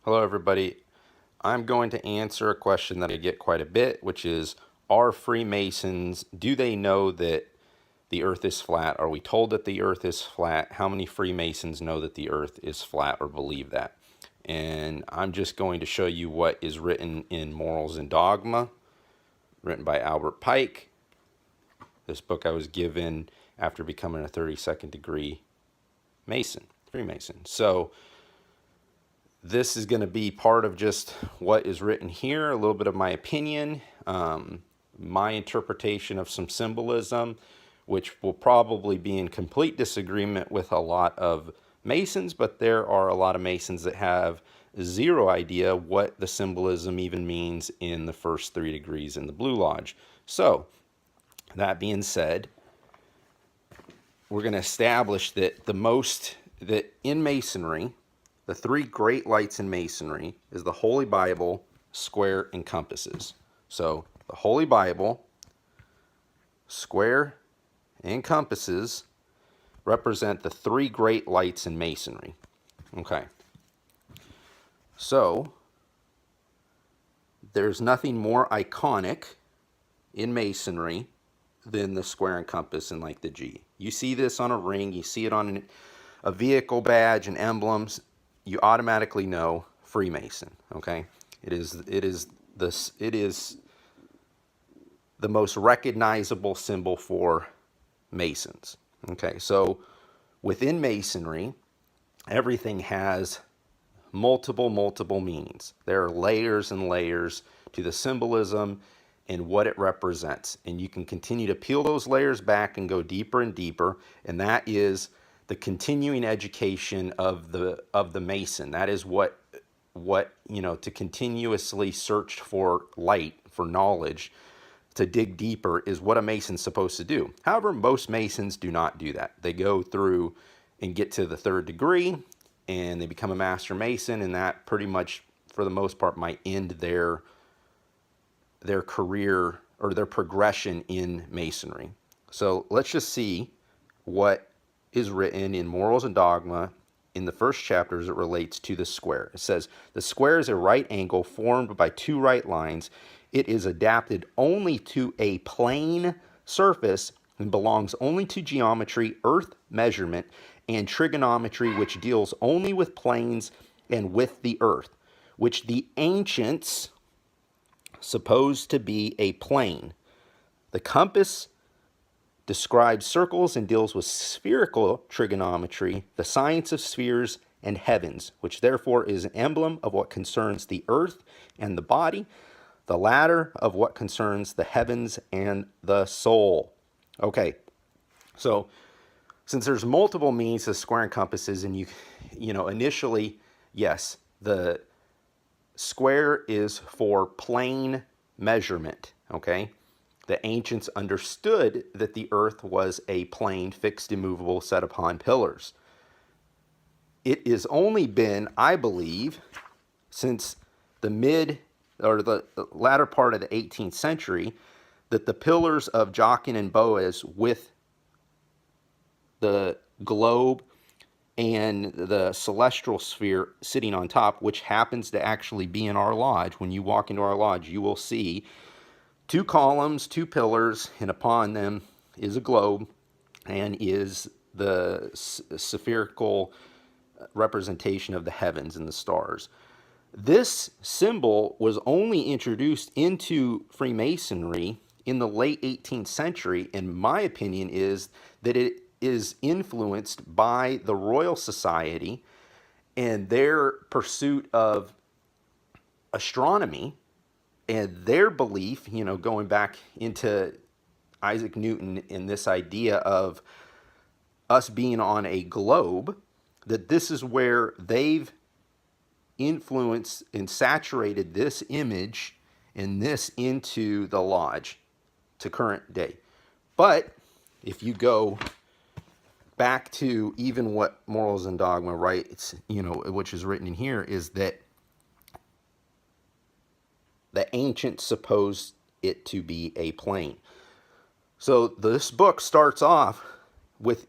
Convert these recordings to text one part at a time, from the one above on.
Hello everybody. I'm going to answer a question that I get quite a bit, which is, are Freemasons, do they know that the earth is flat? Are we told that the earth is flat? How many Freemasons know that the earth is flat or believe that? And I'm just going to show you what is written in Morals and Dogma, written by Albert Pike. This book I was given after becoming a 32nd degree Mason, Freemason. So this is going to be part of just what is written here, a little bit of my opinion, my interpretation of some symbolism, which will probably be in complete disagreement with a lot of Masons, but there are a lot of Masons that have zero idea what the symbolism even means in the first 3 degrees in the Blue Lodge. So, that being said, we're going to establish that that in Masonry, the 3 great lights in Masonry is the Holy Bible, square, and compasses. So the Holy Bible, square, and compasses represent the 3 great lights in Masonry. Okay. So there's nothing more iconic in Masonry than the square and compass and like the G. You see this on a ring, you see it on a vehicle badge and emblems, you automatically know Freemason. Okay, it is the most recognizable symbol for Masons. Okay, so within Masonry, everything has multiple meanings. There are layers and layers to the symbolism and what it represents, and you can continue to peel those layers back and go deeper and deeper, and that is the continuing education of the Mason. That is what to continuously search for light, for knowledge, to dig deeper is what a Mason's supposed to do. However, most Masons do not do that. They go through and get to the 3rd degree and they become a Master Mason, and that pretty much for the most part might end their career or their progression in Masonry. So let's just see what is written in Morals and Dogma in the first chapter as it relates to the square. It says, the square is a right angle formed by 2 right lines. It is adapted only to a plane surface and belongs only to geometry, earth measurement, and trigonometry, which deals only with planes and with the earth, which the ancients supposed to be a plane. The compass describes circles and deals with spherical trigonometry, the science of spheres and heavens, which therefore is an emblem of what concerns the earth and the body, the latter of what concerns the heavens and the soul. Okay, so since there's multiple meanings of square and compasses, and initially, yes, the square is for plane measurement, okay? The ancients understood that the earth was a plane, fixed, immovable, set upon pillars. It has only been, I believe, since the latter part of the 18th century, that the pillars of Jachin and Boaz with the globe and the celestial sphere sitting on top, which happens to actually be in our lodge. When you walk into our lodge, you will see 2 columns, 2 pillars, and upon them is a globe and is the spherical representation of the heavens and the stars. This symbol was only introduced into Freemasonry in the late 18th century, and my opinion is that it is influenced by the Royal Society and their pursuit of astronomy and their belief, going back into Isaac Newton and this idea of us being on a globe, that this is where they've influenced and saturated this image and this into the lodge to current day. But if you go back to even what Morals and Dogma writes, which is written in here, is that the ancients supposed it to be a plane. So this book starts off with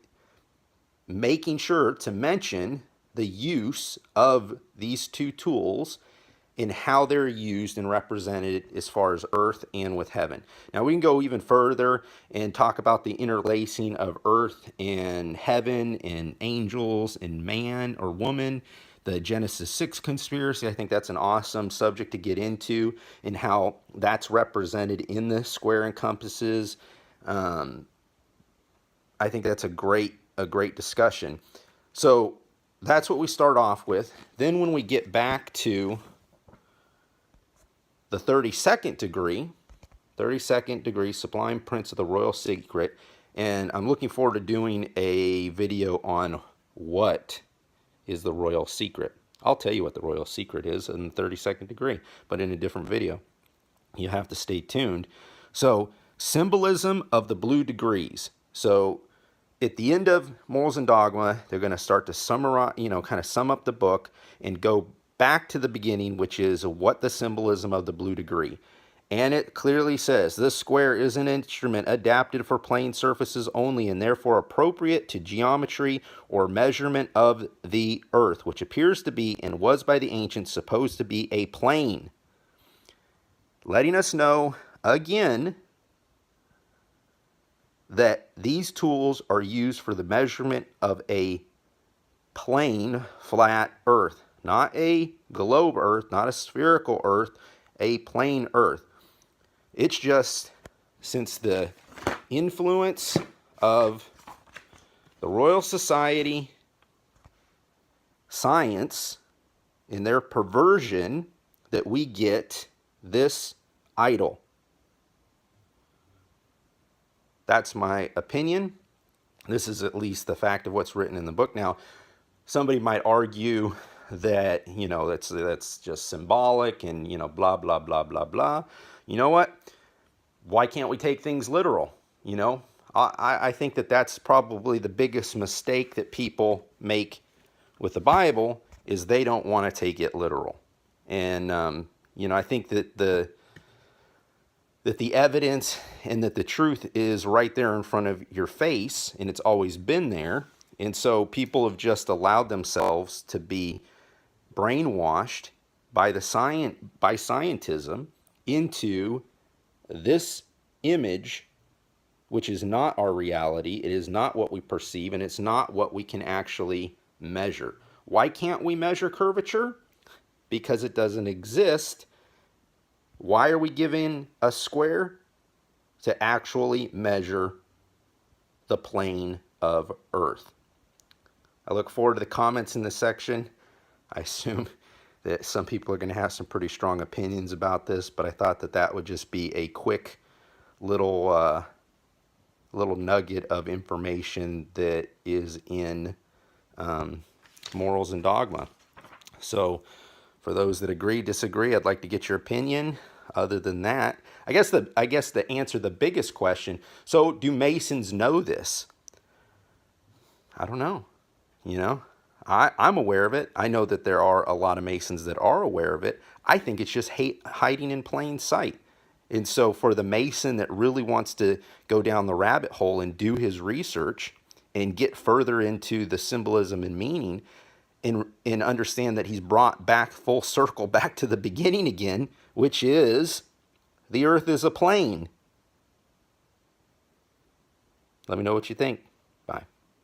making sure to mention the use of these two tools and how they're used and represented as far as earth and with heaven. Now we can go even further and talk about the interlacing of earth and heaven and angels and man or woman, the Genesis 6 conspiracy. I think that's an awesome subject to get into, and how that's represented in the square and compasses. I think that's a great discussion. So that's what we start off with. Then when we get back to the 32nd degree, Sublime Prince of the Royal Secret, and I'm looking forward to doing a video on what is the Royal Secret. I'll tell you what the Royal Secret is in the 32nd degree, but in a different video. You have to stay tuned. So, symbolism of the blue degrees. So, at the end of Morals and Dogma, they're going to start to summarize, kind of sum up the book and go back to the beginning, which is what the symbolism of the blue degree. And it clearly says, this square is an instrument adapted for plane surfaces only, and therefore appropriate to geometry or measurement of the earth, which appears to be and was by the ancients supposed to be a plane. Letting us know, again, that these tools are used for the measurement of a plane, flat earth. Not a globe earth, not a spherical earth, a plane earth. It's just, since the influence of the Royal Society, science, in their perversion, that we get this idol. That's my opinion. This is at least the fact of what's written in the book. Now, somebody might argue that, that's just symbolic and, blah, blah, blah, blah, blah. You know what? Why can't we take things literal? I think that that's probably the biggest mistake that people make with the Bible, is they don't want to take it literal. And, I think that the evidence and that the truth is right there in front of your face, and it's always been there. And so people have just allowed themselves to be brainwashed by scientism into this image, which is not our reality. It is not what we perceive, and it's not what we can actually measure. Why can't we measure curvature? Because it doesn't exist. Why are we given a square? To actually measure the plane of Earth. I look forward to the comments in this section. I assume that some people are going to have some pretty strong opinions about this, but I thought that that would just be a quick little nugget of information that is in Morals and Dogma. So for those that agree, disagree, I'd like to get your opinion. Other than that, I guess the answer, the biggest question, so do Masons know this? I don't know. I'm aware of it. I know that there are a lot of Masons that are aware of it. I think it's just hiding in plain sight. And so for the Mason that really wants to go down the rabbit hole and do his research and get further into the symbolism and meaning, and understand that he's brought back full circle back to the beginning again, which is the earth is a plane. Let me know what you think.